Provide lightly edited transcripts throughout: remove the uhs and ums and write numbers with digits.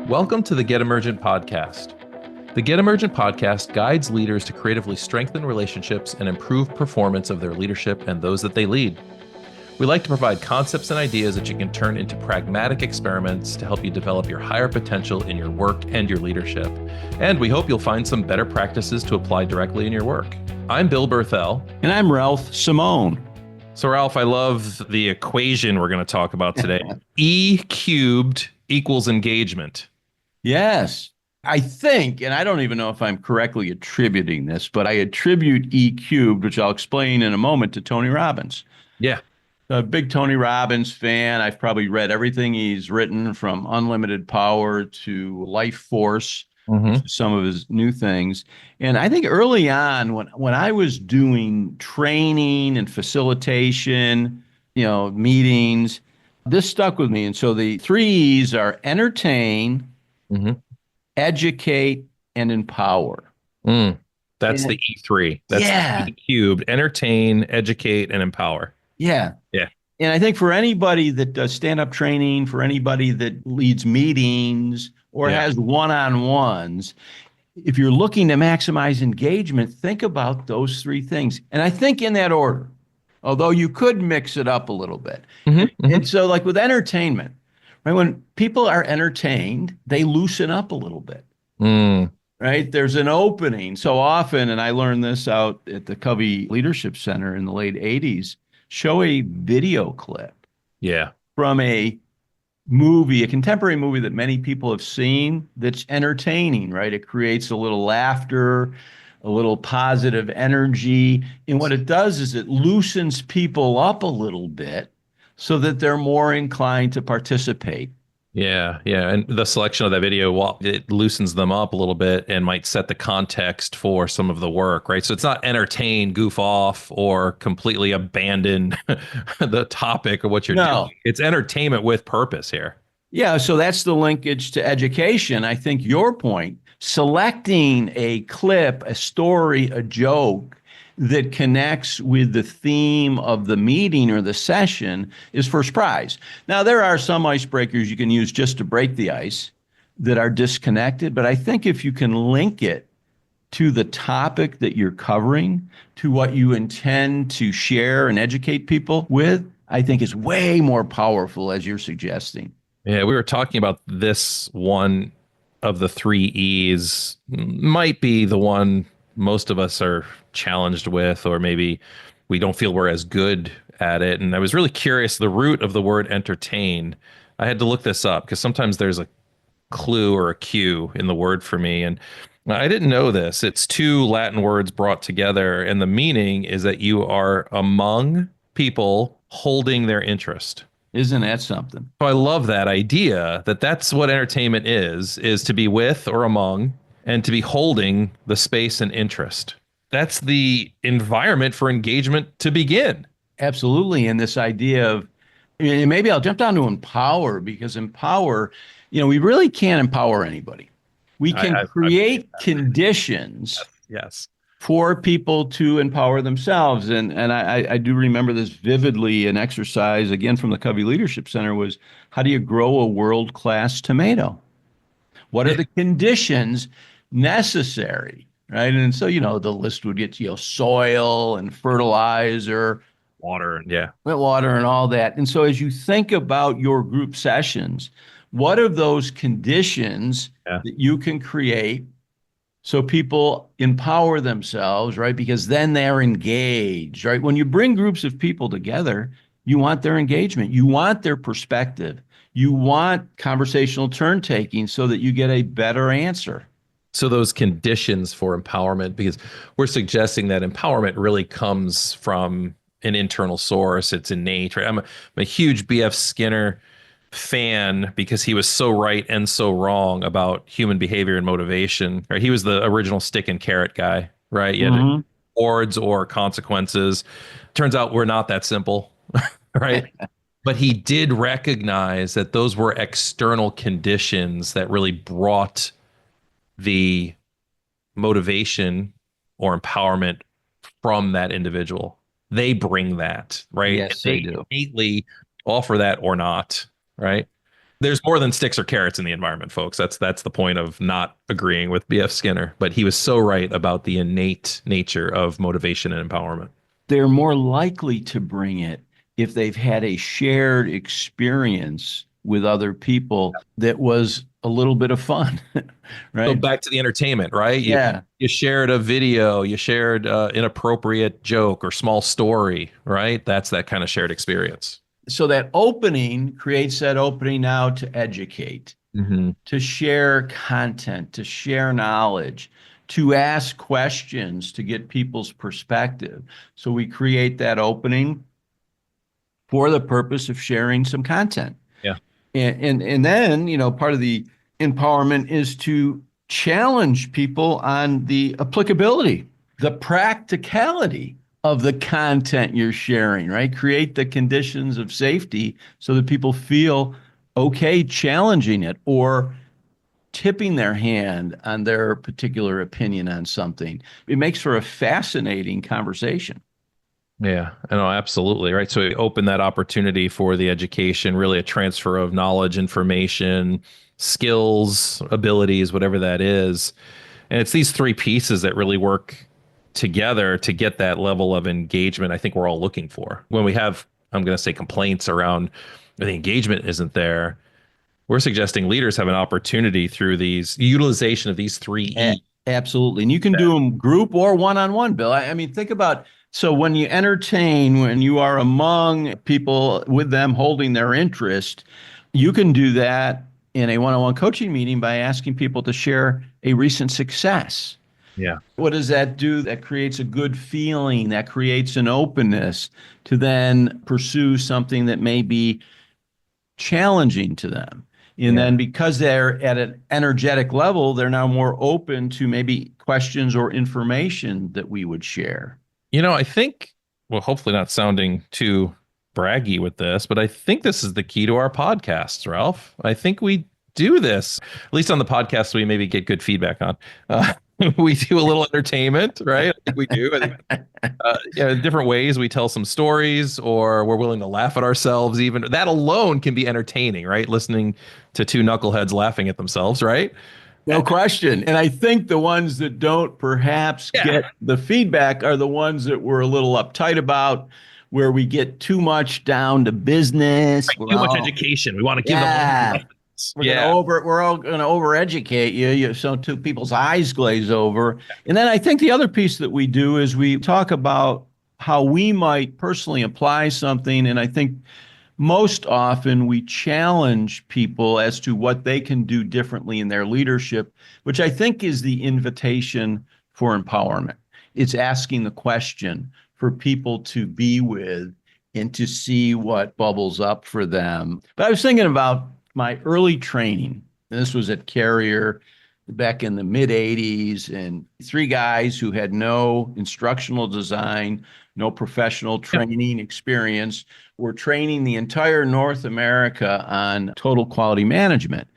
Welcome to the Get Emergent podcast. The Get Emergent podcast guides leaders to creatively strengthen relationships and improve performance of their leadership and those that they lead. We like to provide concepts and ideas that you can turn into pragmatic experiments to help you develop your higher potential in your work and your leadership. And we hope you'll find some better practices to apply directly in your work. I'm Bill Berthel. And I'm Ralph Simone. So, Ralph, I love the equation we're going to talk about today. E cubed equals engagement. Yes, I think, and I don't even know if I'm correctly attributing this, but I attribute E cubed, which I'll explain in a moment, to Tony Robbins. Yeah. A big Tony Robbins fan. I've probably read everything he's written, from Unlimited Power to Life Force, to some of his new things. And I think early on, when I was doing training and facilitation, meetings, this stuck with me. And so the three E's are entertain, educate, and empower. That's the E3. That's the E cubed. Entertain, educate, and empower. Yeah. And I think for anybody that does stand-up training, for anybody that leads meetings or has one-on-ones, if you're looking to maximize engagement, think about those three things. And I think in that order, although you could mix it up a little bit. And so like with entertainment, right? When people are entertained, they loosen up a little bit. Right? There's an opening. So often, and I learned this out at the Covey Leadership Center in the late 80s, show a video clip from a movie, a contemporary movie that many people have seen that's entertaining, right? It creates a little laughter, a little positive energy. And what it does is it loosens people up a little bit so that they're more inclined to participate. Yeah. And the selection of that video, it loosens them up a little bit and might set the context for some of the work, right? So it's not entertain, goof off, or completely abandon the topic or what you're doing. It's entertainment with purpose here. Yeah, so that's the linkage to education. I think your point, selecting a clip, a story, a joke that connects with the theme of the meeting or the session is first prize. Now, there are some icebreakers you can use just to break the ice that are disconnected, but I think if you can link it to the topic that you're covering, to what you intend to share and educate people with, I think is way more powerful, as you're suggesting. Yeah, we were talking about this one of the three E's might be the one most of us are challenged with, or maybe we don't feel we're as good at it. And I was really curious, the root of the word entertain. I had to look this up because sometimes there's a clue or a cue in the word for me. And I didn't know this. It's two Latin words brought together, and the meaning is that you are among people holding their interest. Isn't that something? So I love that idea that that's what entertainment is to be with or among, and to be holding the space and interest. That's the environment for engagement to begin. Absolutely. And this idea of, maybe I'll jump down to empower, because empower, we really can't empower anybody. We can create conditions for people to empower themselves. And I do remember this vividly. An exercise, again, from the Covey Leadership Center was, how do you grow a world-class tomato? What are the conditions necessary, right? And so, the list would get, soil and fertilizer, water and all that. And so as you think about your group sessions, what are those conditions that you can create so people empower themselves, right? Because then they're engaged, right? When you bring groups of people together, you want their engagement, you want their perspective, you want conversational turn taking so that you get a better answer. So those conditions for empowerment, because we're suggesting that empowerment really comes from an internal source. It's innate. Right? I'm a huge B.F. Skinner fan because he was so right and so wrong about human behavior and motivation. Right? He was the original stick and carrot guy, right? You had rewards or consequences. Turns out we're not that simple, right? But he did recognize that those were external conditions that really brought the motivation or empowerment from that individual. They bring that, right? Yes, they do. Innately offer that or not, right? There's more than sticks or carrots in the environment, folks. That's the point of not agreeing with B.F. Skinner. But he was so right about the innate nature of motivation and empowerment. They're more likely to bring it if they've had a shared experience with other people that was a little bit of fun, right? So back to the entertainment, right? Yeah. You shared a video, you shared inappropriate joke or small story, right? That's that kind of shared experience. So that opening creates that opening now to educate, to share content, to share knowledge, to ask questions, to get people's perspective. So we create that opening for the purpose of sharing some content. Yeah. And then, part of the empowerment is to challenge people on the applicability, the practicality of the content you're sharing, right? Create the conditions of safety so that people feel okay challenging it or tipping their hand on their particular opinion on something. It makes for a fascinating conversation. Yeah, I know, absolutely. Right. So we open that opportunity for the education, really a transfer of knowledge, information, skills, abilities, whatever that is. And it's these three pieces that really work together to get that level of engagement I think we're all looking for. When we have, I'm going to say, complaints around the engagement isn't there, we're suggesting leaders have an opportunity through these utilization of these three E. Absolutely. And you can do them group or one-on-one, Bill. I mean, think about, so when you entertain, when you are among people with them holding their interest, you can do that in a one-on-one coaching meeting by asking people to share a recent success. Yeah. What does that do? That creates a good feeling, that creates an openness to then pursue something that may be challenging to them. And then because they're at an energetic level, they're now more open to maybe questions or information that we would share. I think, well, hopefully not sounding too braggy with this, but I think this is the key to our podcasts, Ralph. I think we do this, at least on the podcast, we maybe get good feedback on. We do a little entertainment, right? I think we do. In different ways, we tell some stories, or we're willing to laugh at ourselves. Even that alone can be entertaining, right? Listening to two knuckleheads laughing at themselves, right? No question. And I think the ones that don't perhaps get the feedback are the ones that we're a little uptight about, where we get too much down to business. Too much education. We want to give them. We're all going to overeducate you, so two people's eyes glaze over. And then I think the other piece that we do is we talk about how we might personally apply something. And I think most often we challenge people as to what they can do differently in their leadership, which I think is the invitation for empowerment. It's asking the question for people to be with and to see what bubbles up for them. But I was thinking about my early training, and this was at Carrier back in the mid 80s, and three guys who had no instructional design, no professional training experience, were training the entire North America on total quality management.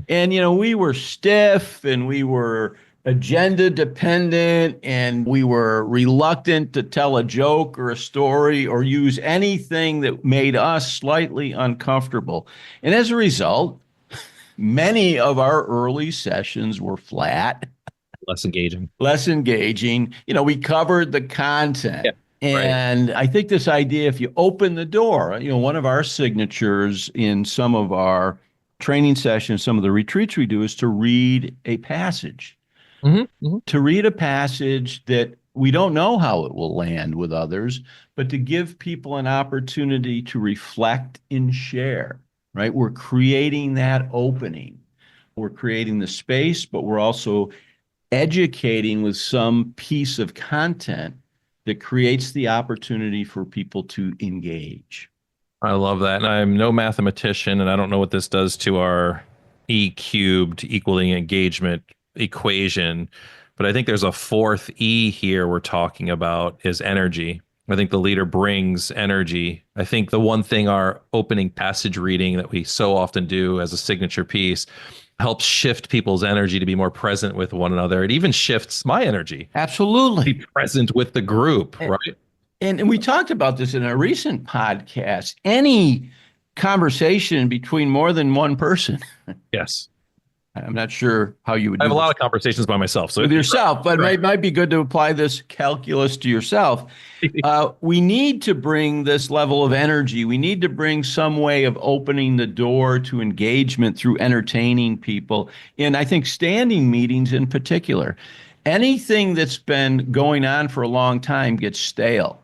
And, we were stiff and we were agenda dependent, and we were reluctant to tell a joke or a story or use anything that made us slightly uncomfortable. And as a result, many of our early sessions were flat. Less engaging. We covered the content. And I think this idea, if you open the door, one of our signatures in some of our training sessions, some of the retreats we do, is to read a passage. To read a passage that we don't know how it will land with others, but to give people an opportunity to reflect and share, right? We're creating that opening. We're creating the space, but we're also educating with some piece of content that creates the opportunity for people to engage. I love that. And I'm no mathematician, and I don't know what this does to our E cubed equaling engagement equation, but I think there's a fourth E here we're talking about is energy. I think the leader brings energy. I think the one thing our opening passage reading that we so often do as a signature piece helps shift people's energy to be more present with one another. It even shifts my energy. Absolutely. Be present with the group, right? And we talked about this in a recent podcast. Any conversation between more than one person. Yes. I'm not sure how you would I do have a this lot of conversations by myself. So with yourself, but right. it might be good to apply this calculus to yourself. We need to bring this level of energy. We need to bring some way of opening the door to engagement through entertaining people. And I think standing meetings in particular, anything that's been going on for a long time gets stale.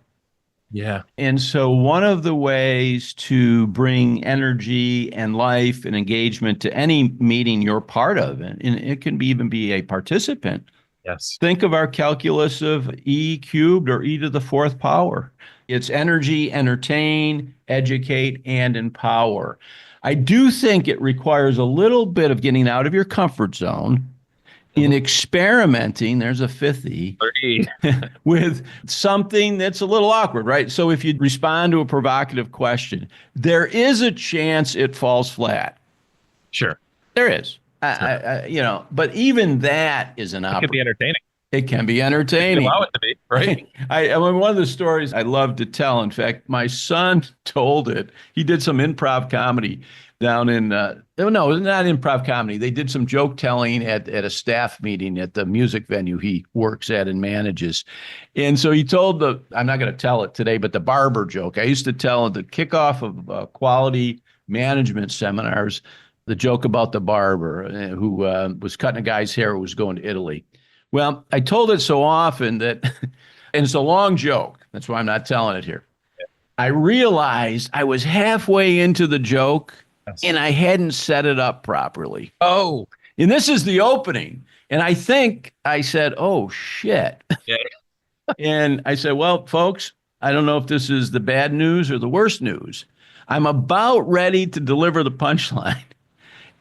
Yeah. And so, one of the ways to bring energy and life and engagement to any meeting you're part of, and it can be even be a participant, Yes. think of our calculus of E cubed or E to the fourth power. It's energy, entertain, educate, and empower. I do think it requires a little bit of getting out of your comfort zone in experimenting, there's a fifth E, with something that's a little awkward, right? So if you respond to a provocative question, there is a chance it falls flat. Sure. There is. But even that is an It could be entertaining. It can be entertaining. Allow it to be, right? I mean, one of the stories I love to tell. In fact, my son told it. He did some improv comedy down in no, not improv comedy. They did some joke telling at a staff meeting at the music venue he works at and manages. And so he told I'm not going to tell it today, but the barber joke. I used to tell at the kickoff of quality management seminars, the joke about the barber who was cutting a guy's hair who was going to Italy. Well, I told it so often that, and it's a long joke. That's why I'm not telling it here. I realized I was halfway into the joke and I hadn't set it up properly. Oh. And this is the opening. And I think I said, oh, shit. Yeah. And I said, well, folks, I don't know if this is the bad news or the worst news. I'm about ready to deliver the punchline,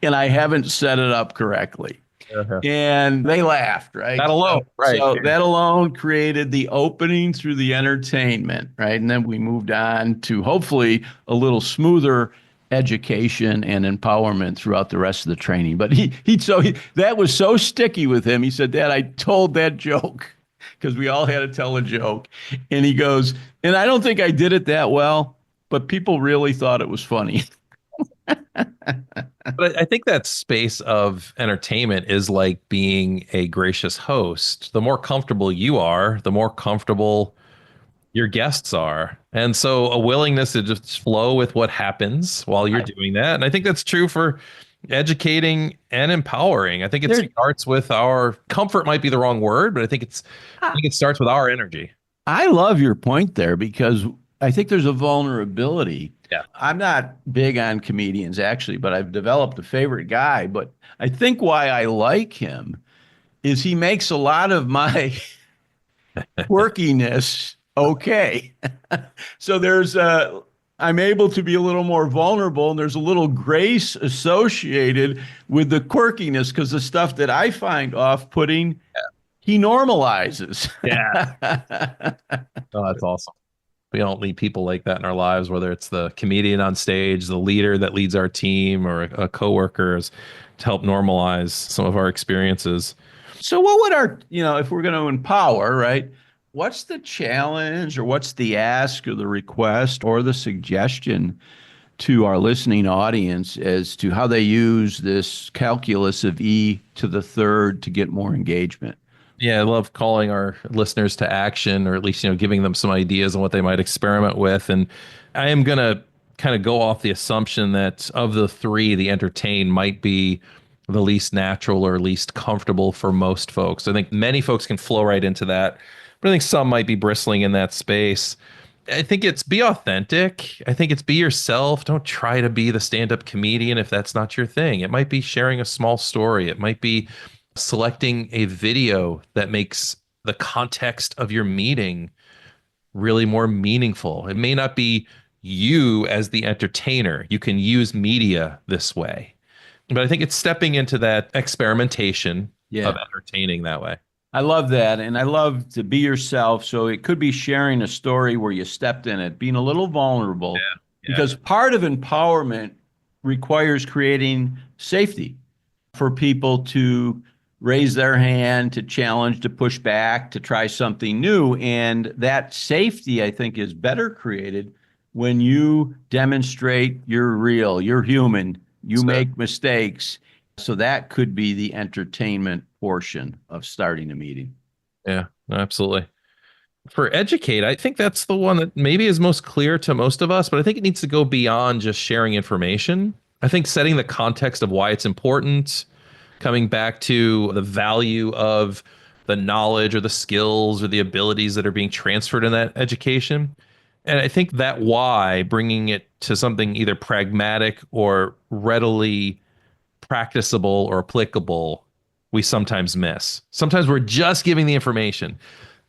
and I haven't set it up correctly. Uh-huh. And they laughed, right? That alone, right. So that alone created the opening through the entertainment, right? And then we moved on to hopefully a little smoother education and empowerment throughout the rest of the training. But that was so sticky with him. He said, Dad, I told that joke because we all had to tell a joke. And he goes, and I don't think I did it that well, but people really thought it was funny. But I think that space of entertainment is like being a gracious host. The more comfortable you are, the more comfortable your guests are. And so a willingness to just flow with what happens while you're doing that. And I think that's true for educating and empowering. I think it starts with our comfort might be the wrong word, but I think it starts with our energy. I love your point there because I think there's a vulnerability. Yeah. I'm not big on comedians actually, but I've developed a favorite guy. But I think why I like him is he makes a lot of my quirkiness okay. So I'm able to be a little more vulnerable, and there's a little grace associated with the quirkiness because the stuff that I find off-putting, he normalizes. Yeah. Oh, that's awesome. We don't need people like that in our lives, whether it's the comedian on stage, the leader that leads our team, or a coworker, to help normalize some of our experiences. So what would if we're going to empower, right? What's the challenge or what's the ask or the request or the suggestion to our listening audience as to how they use this calculus of E to the third to get more engagement? Yeah, I love calling our listeners to action, or at least, giving them some ideas on what they might experiment with. And I am going to kind of go off the assumption that of the three, the entertain might be the least natural or least comfortable for most folks. I think many folks can flow right into that, but I think some might be bristling in that space. I think it's be authentic. I think it's be yourself. Don't try to be the stand-up comedian if that's not your thing. It might be sharing a small story. It might be selecting a video that makes the context of your meeting really more meaningful. It may not be you as the entertainer. You can use media this way. But I think it's stepping into that experimentation of entertaining that way. I love that. And I love to be yourself. So it could be sharing a story where you stepped in it, being a little vulnerable, because part of empowerment requires creating safety for people to raise their hand, to challenge, to push back, to try something new. And that safety, I think, is better created when you demonstrate you're real, you're human, you make mistakes. So that could be the entertainment portion of starting a meeting. Yeah, absolutely. For educate, I think that's the one that maybe is most clear to most of us, but I think it needs to go beyond just sharing information. I think setting the context of why it's important, coming back to the value of the knowledge or the skills or the abilities that are being transferred in that education. And I think that why, bringing it to something either pragmatic or readily practicable or applicable, we sometimes miss. Sometimes we're just giving the information.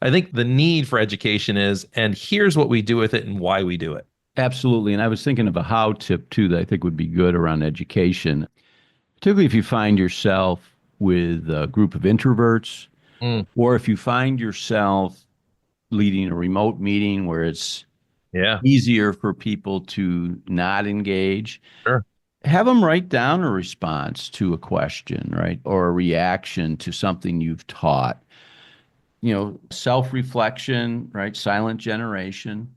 I think the need for education is, and here's what we do with it and why we do it. Absolutely. And I was thinking of a how tip too that I think would be good around education. Particularly if you find yourself with a group of introverts, or if you find yourself leading a remote meeting where it's easier for people to not engage. Sure. Have them write down a response to a question, right? Or a reaction to something you've taught. You know, self-reflection, right? Silent generation.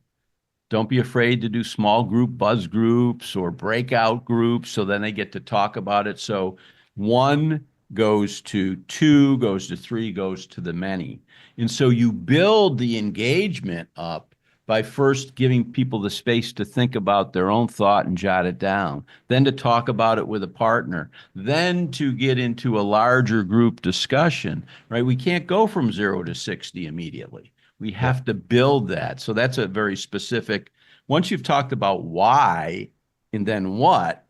Don't be afraid to do small group buzz groups or breakout groups so then they get to talk about it. So 1 goes to 2, goes to 3, goes to the many. And so you build the engagement up by first giving people the space to think about their own thought and jot it down, then to talk about it with a partner, then to get into a larger group discussion, right? We can't go from 0 to 60 immediately. We have to build that. So that's a very specific, once you've talked about why and then what,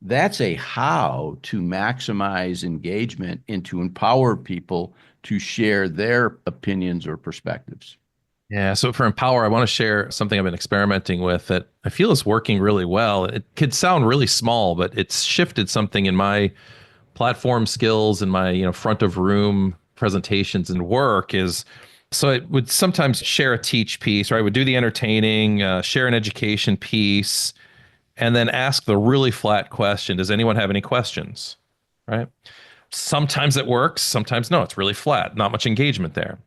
that's a how to maximize engagement and to empower people to share their opinions or perspectives. Yeah. So for Empower, I want to share something I've been experimenting with that I feel is working really well. It could sound really small, but it's shifted something in my platform skills and my, front of room presentations and work is, so I would sometimes share a teach piece, or I would do the entertaining, share an education piece, and then ask the really flat question, does anyone have any questions? Right? Sometimes it works. Sometimes no, it's really flat, not much engagement there.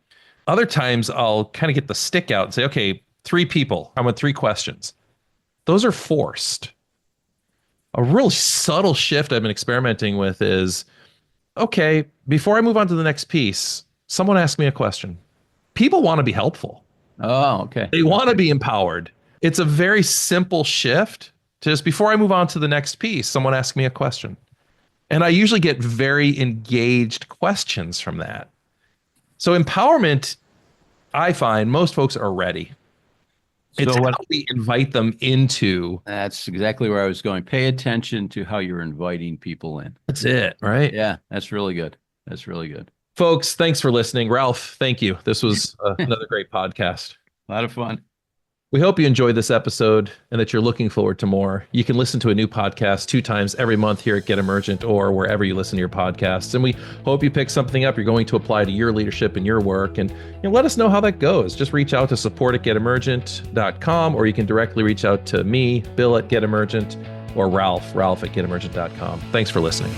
Other times I'll kind of get the stick out and say, okay, 3 people, I want 3 questions. Those are forced. A really subtle shift I've been experimenting with is, okay, before I move on to the next piece, someone ask me a question. People want to be helpful. Oh, okay. They want to be empowered. It's a very simple shift to just before I move on to the next piece, someone ask me a question. And I usually get very engaged questions from that. So empowerment, I find most folks are ready. It's how we invite them into. That's exactly where I was going. Pay attention to how you're inviting people in. That's it, right? Yeah, that's really good. That's really good. Folks, thanks for listening. Ralph, thank you. This was another great podcast. A lot of fun. We hope you enjoyed this episode and that you're looking forward to more. You can listen to a new podcast 2 times every month here at Get Emergent or wherever you listen to your podcasts. And we hope you pick something up you're going to apply to your leadership and your work. And let us know how that goes. Just reach out to support@getemergent.com, or you can directly reach out to me, Bill at Get Emergent, or Ralph at getemergent.com. Thanks for listening.